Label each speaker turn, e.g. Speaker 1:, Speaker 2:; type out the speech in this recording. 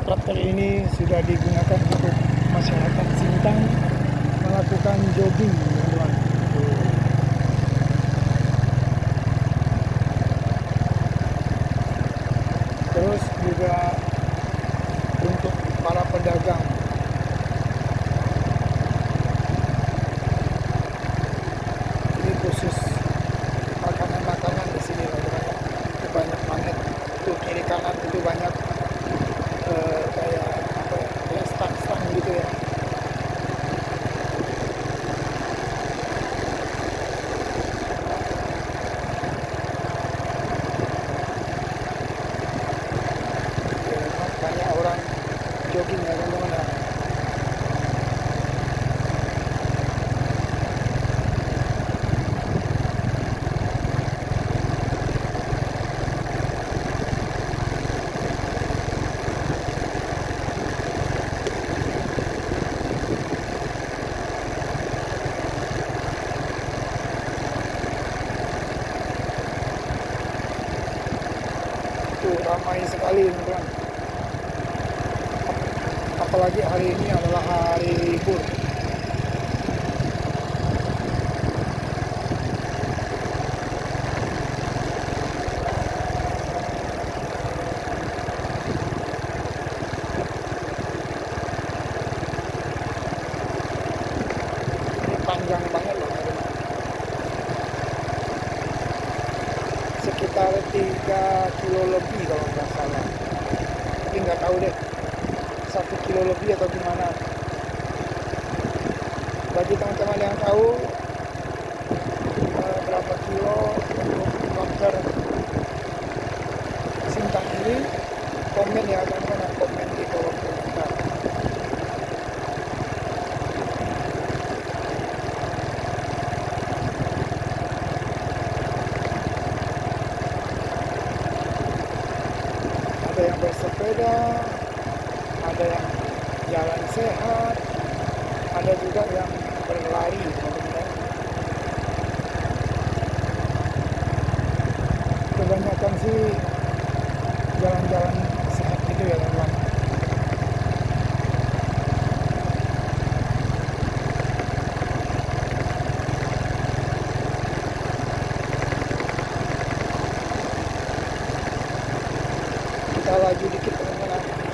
Speaker 1: traktor ini sudah digunakan untuk masyarakat Sintang melakukan jogging, teman-teman. Terus juga untuk para pedagang. Ini khusus makanan-makanan di sini, teman-teman. Banyak banget. Tuh kiri kanan itu banyak kayak apa ya? Kayak stand-stand gitu ya. Banyak orang jogging ya, teman-teman ya. Tuh ramai sekali, teman-teman. Apalagi hari ini adalah hari libur. Ini panjang banget loh, teman-teman. Sekitar 3 kilo lebih kalau nggak salah. Tapi nggak tahu deh 1 kilo lebih atau gimana. Bagi teman-teman yang tahu berapa kilo untuk kilometer Sintang ini, komen ya, teman-teman, komen di kolom komentar. Ada yang bersepeda, ada yang jalan sehat, ada juga yang berlari, teman-teman. Kebanyakan sih jalan-jalan sehat gitu ya, teman-teman. Kita laju dikit, teman-teman.